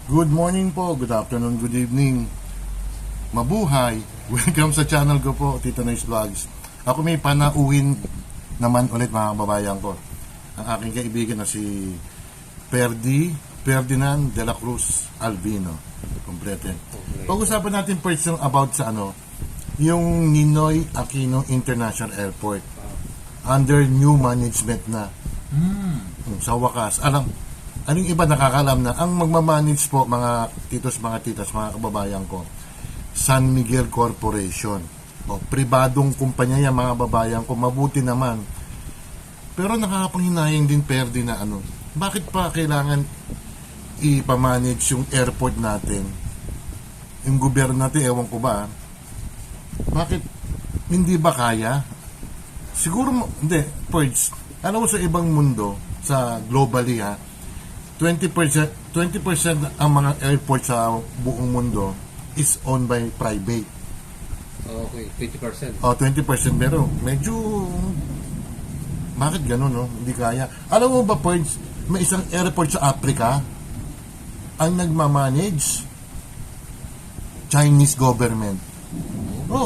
Good morning po, good afternoon, good evening. Mabuhay. Welcome sa channel ko po, Tito Noyce Vlogs. Ako may panauhin naman ulit mga kababayan ko. Ang aking kaibigan na si Ferdinand de la Cruz Albino. Complete. Pag-usapan natin first yung about sa yung Ninoy Aquino International Airport. Under new management na. Sa wakas, anong iba nakakalam na ang magmamanage po mga titos, mga titas, mga kababayan ko, San Miguel Corporation. O, pribadong kumpanya yan mga kababayan ko, mabuti naman. Pero nakakapanghinayang din perdi na bakit pa kailangan ipamanage yung airport natin? Yung gobyerno natin, ewan ko ba, bakit hindi ba kaya? Siguro, hindi, Purge, alam mo sa ibang mundo, sa globally 20% ang mga airport sa buong mundo is owned by private. Okay, 20%. 20%, pero medyo bakit gano'n, no? Hindi kaya. Alam mo ba, Purge, may isang airport sa Africa ang nagmamanage Chinese government.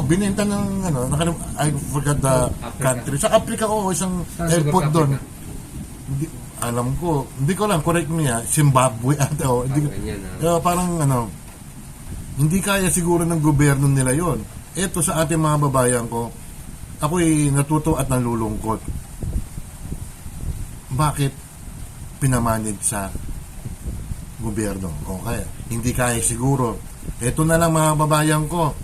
Binenta ng I forgot the country. Sa Africa, isang airport doon. Alam ko, hindi ko lang, correct me Zimbabwe ata parang hindi kaya siguro ng gobyerno nila yon. Ito sa ating mga babayan ko, ako'y natuto at nalulungkot. Bakit pinamanage sa gobyerno? Okay, hindi kaya siguro. Ito na lang mga babayan ko,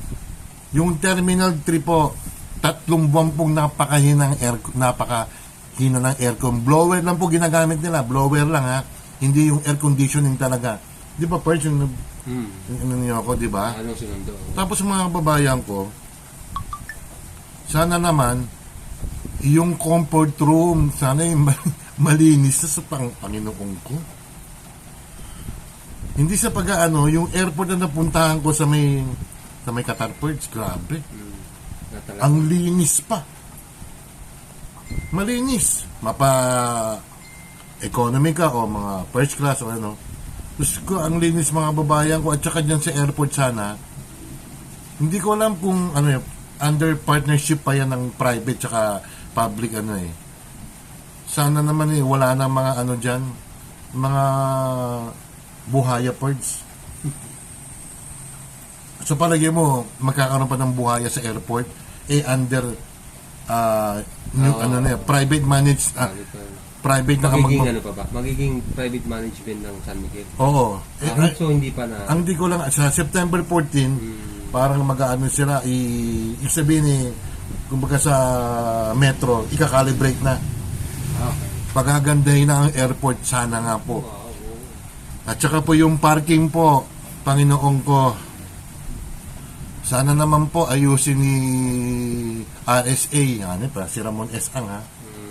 yung Terminal 3 po, 3 buwan pong napakahina ng aircon. Blower lang po ginagamit nila. Blower lang hindi yung air conditioning talaga. Di ba first yung niyo ako, di ba? Tapos mga babayan ko, sana naman yung comfort room, sana yung malinis sa Panginoon ko. Hindi sa yung airport na napuntahan ko sa may Qatar Ports, grabe. Ang linis pa. Malinis. Mapa economy ka o mga first class o Gusto ko, ang linis mga babayan ko at saka dyan sa airport sana. Hindi ko alam kung under partnership pa yan ng private tsaka public Sana naman wala na mga dyan, mga buhaya ports. So palagay mo, magkakaroon pa ng buhaya sa airport under private managed private na magiging private management ng San Miguel. Oo. So hindi pa na ang di ko lang sa September 14 parang sila sabihin kumbaga sa metro ika-calibrate na. Okay. Pagagandahin na ang airport sana nga po. At saka po yung parking po, Panginoon ko, sana naman po ayusin ni RSA, si Ramon S.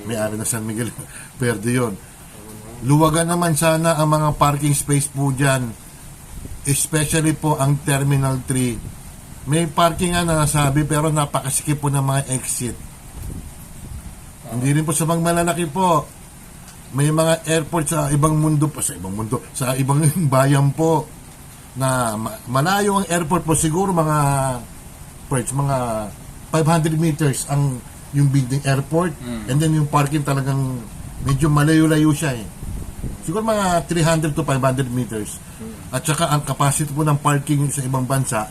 may-ari na San Miguel Verde yun. Luwagan naman sana ang mga parking space po dyan, especially po ang Terminal 3. May parking na nasabi pero napakasikip po ng mga exit. Hindi rin po sa mga malalaki po. May mga airport sa ibang mundo po, sa ibang bayan po na malayo ang airport po, siguro mga 500 meters ang yung building airport, and then yung parking talagang medyo malayo-layo siya siguro mga 300 to 500 meters. At saka ang capacity po ng parking sa ibang bansa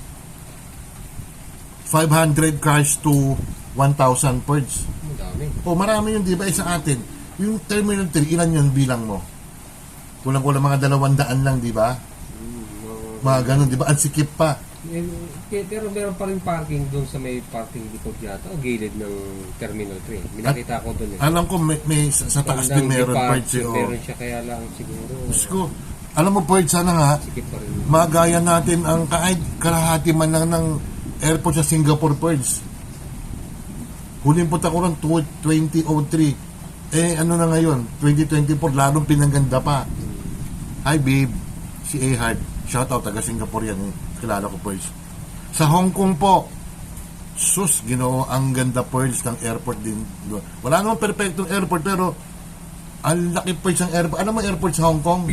500 cars to 1,000 birds. Marami yun, di ba? Sa atin yung Terminal 3, ilan yun bilang mo? Kulang-kulang mga 200 lang, di ba? Mga ganun, di ba? Ang sikip pa. Pero meron pa rin parking doon sa may parking depot yata o gilid ng Terminal 3. Minakita ko doon. Alam ko may sa taas din meron parts meron siya, kaya lang siguro. Gusto, alam mo Port, sana nga magaya natin ang kahit kalahati man lang ng airport sa Singapore Ports. Huling punta ko ron 2003. Na ngayon 2024, lalong pinangganda pa. Hi babe, si Ahart, shout out, taga Singapore yan kilala ko Port. Sa Hong Kong po, sus, Ginoo, ang ganda Pearls ng airport din. Wala namang perfectong airport pero ang laki po isang airport. Ano mo airport sa Hong Kong?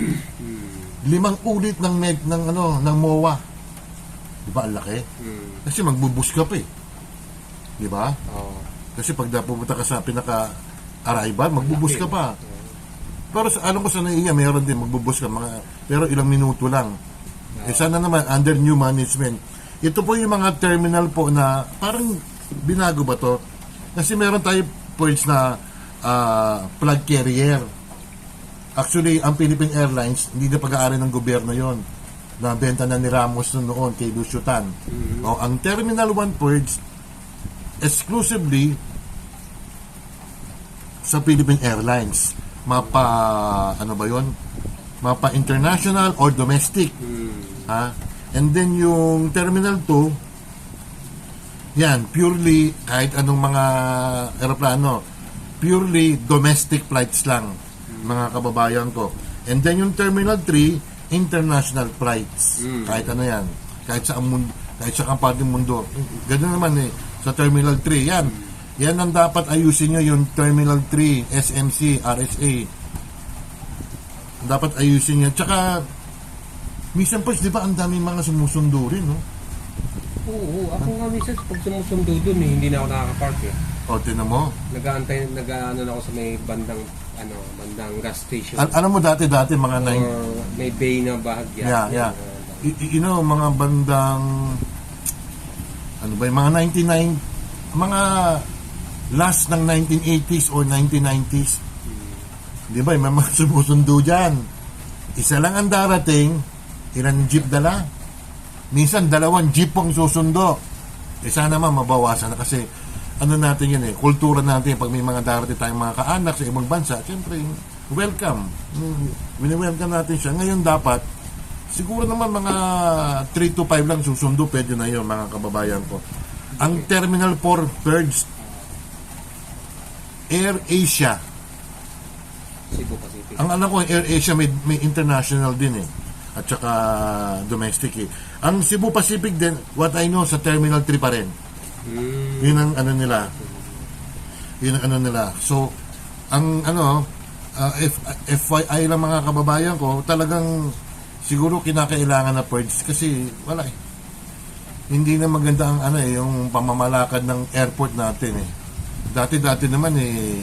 5 ulit ng ng MOA. Di ba, ang laki? Kasi magbubus ka pa eh. Di ba? Oo. Kasi pag pupunta ka sa pinaka-arrival, magbubus ka pa. Pero alam ko sa NAIA, mayroon din, magbubus ka. Pero ilang minuto lang. Sana naman, under new management. Ito po yung mga terminal po na parang binago ba to? Kasi meron tayo points na flag carrier. Actually, ang Philippine Airlines, hindi na pag-aari ng gobyerno yon. Nabenta na ni Ramos noon kay Lucio Tan. O, ang Terminal 1 Purge, exclusively sa Philippine Airlines. Ano ba yon? Mapa international or domestic. Ha? And then yung Terminal 2, yan, purely, kahit anong mga aeroplano, purely domestic flights lang, mga kababayan ko. And then yung Terminal 3, international flights. Kahit ano yan. Kahit sa kampating mundo. Ganun naman eh. Sa Terminal 3, yan. Yan ang dapat ayusin nyo, yung Terminal 3, SMC, RSA. Dapat ayusin nyo. Tsaka, minsan pa, di ba, ang daming mga sumusundo rin, no? Oo, ako nga minsan pag sumusundo dun hindi na ako nakaka-park eh. O, tinan mo. Nag-ano ako sa may bandang gas station. Alam mo dati mga Or may bay na bahagya. Yeah. Mga bandang ano ba, mga 99, mga last ng 1980s or 1990s. Di ba, may mga sumusundo dyan. Isa lang ang darating, ilang jeep dala. Minsan 2 jeep ang susundo. Sana naman mabawasan na kasi ano natin yun eh, kultura natin pag may mga darating tayong mga kaanak sa ibang bansa, siyempre, welcome. Wini-welcome natin siya. Ngayon dapat, siguro naman mga 3 to 5 lang susundo, pwede na yun mga kababayan ko. Ang Terminal 4 Purge, Air Asia. Cebu Pacific. Ang alam ko, Air Asia may international din eh. At saka domestic eh. Ang Cebu Pacific din, what I know, sa Terminal 3 pa rin. Yun ang ano nila. So, ang FYI lang mga kababayan ko, talagang siguro kinakailangan na purge kasi wala eh. Hindi na maganda ang yung pamamalakad ng airport natin eh. Dati naman eh,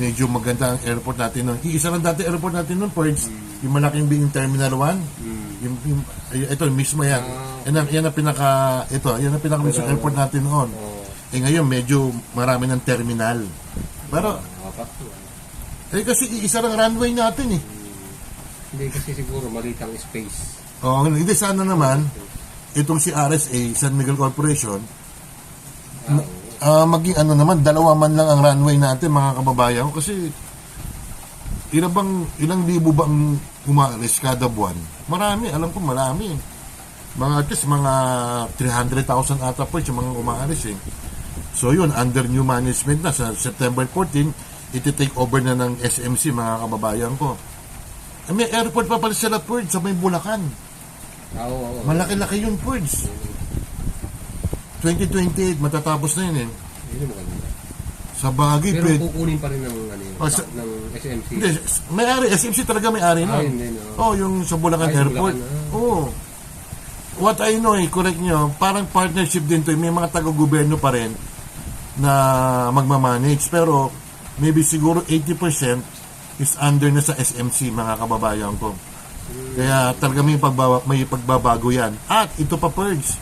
medyo maganda ang airport natin noon. Iisa lang dati airport natin noon, purge. Yung malaking being Terminal 1. Ito mismo yan. Yan ang pinaka mismo airport natin noon. Ngayon medyo marami ng terminal. Pero kasi iisa lang runway natin eh. Hindi kasi siguro maliit ang space. Hindi, sana naman itong si RSA, San Miguel Corporation, maging naman, 2 man lang ang runway natin mga kababayan ko kasi ilang libo ba ang umaalis kada buwan? Marami, alam ko marami. At least mga 300,000 ata po yung mga umaalis eh. So yun, under new management na sa September 14, iti-take over na ng SMC mga kababayan ko. May airport pa pala sila, Purge, sa may Bulacan. Malaki-laki yun, Purge. 2028, matatapos na yun eh. Yun maganda. Sa bagay, pero kukunin pa rin ng SMC. Hindi, may-ari, SMC talaga may-ari na. Yung sa Bulacan Airport. What I know correct nyo, parang partnership din to, may mga taga-gobyerno pa rin na magmamanage, pero maybe siguro 80% is under na sa SMC mga kababayan ko. Kaya talaga may pagbabago yan. At ito pa, Purge,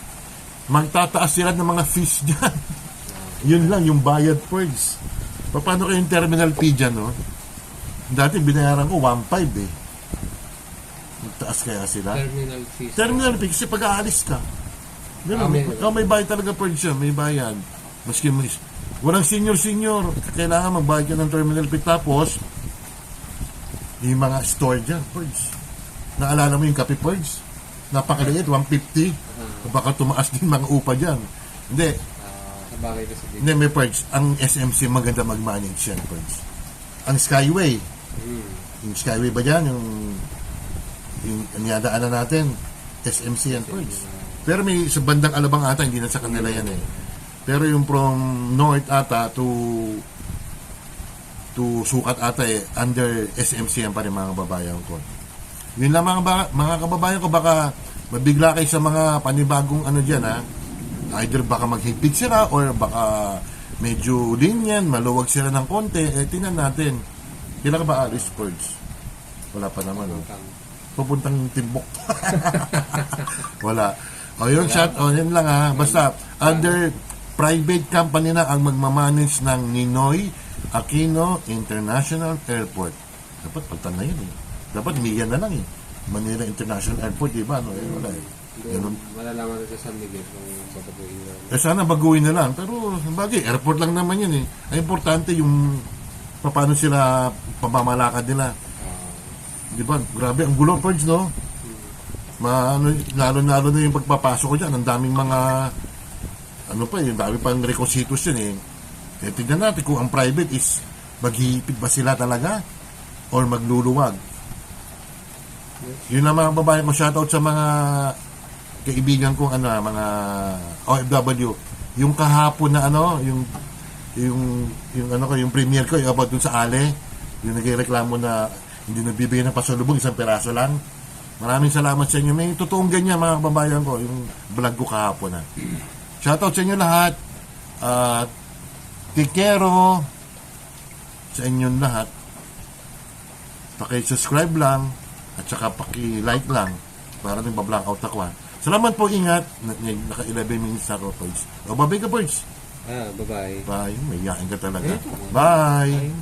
magtataas sila ng mga fees dyan. Yun lang, yung bayad, Purge. Paano kayo yung terminal fee dyan, no? Dati binayaran ko 1.5 eh. Magtaas kaya sila? Terminal fee, kasi pag-aalis ka. May bayad talaga, Purge siya, may bayad. Maski walang senior, kailangan magbayad ka ng terminal fee. Tapos, yung mga store dyan, Purge. Naalala mo yung Kape, Purge? Napakaliit, 150. Baka tumaas din mga upa dyan. Hindi. Hindi, may Purge. Ang SMC maganda mag-manage yan, Purge. Ang Skyway. Yung Skyway ba dyan? Yung niyadaanan natin, SMC yan, Purge. Pero may sa bandang Alabang ata, hindi na sa kanila yan eh. Pero yung from north ata to Sukat ata eh, under SMC yan pa rin mga babayan ko. Yun lang mga kababayan ko, baka mabigla kayo sa mga panibagong ano dyan, ha. Either baka maghigpit sila or baka medyo linyan, maluwag sila ng konti. Tingnan natin. Kailan ka ba alis, Forge? Wala pa naman. Pupuntang Timbuk. Wala. O yun, yun lang, ha. Basta, under private company na ang magmamanage ng Ninoy Aquino International Airport. Dapat pagtan na yun, eh. Dapat Mia na lang, eh. Manila International Airport, di ba? No, wala, eh. Ganun. Malalaman na sa San Miguel kung babaguhin na. Sana baguhin na lang. Pero, bagay, airport lang naman yun, eh. Ang importante yung paano sila pamamalakad nila. Di ba? Grabe, ang gulo, Forge, no? Lalo na yung pagpapasok ko dyan. Ang daming mga, yung dami pang requisitos yun, eh. Tignan natin kung ang private is maghihipit ba sila talaga or magluluwag. Yun lang mga babae ko, shoutout sa mga kaibigan kong mga OFW. Yung kahapon na yung premiere ko, yung about dun sa Ale, yung nagreklamo na hindi nagbibigay ng pasalubong, isang peraso lang. Maraming salamat sa inyo. May totoong ganyan mga kababayan ko, yung vlog ko kahapon na. Shoutout sa inyo lahat. Tikero sa inyong lahat. Paki-subscribe lang at saka paki-like lang para din pa-blackout ako. Salamat po, ingat. Naka 11 minutes na ako, Forge. O, babay ka, Forge. Bye-bye. Bye. May yakin ka talaga. Bye.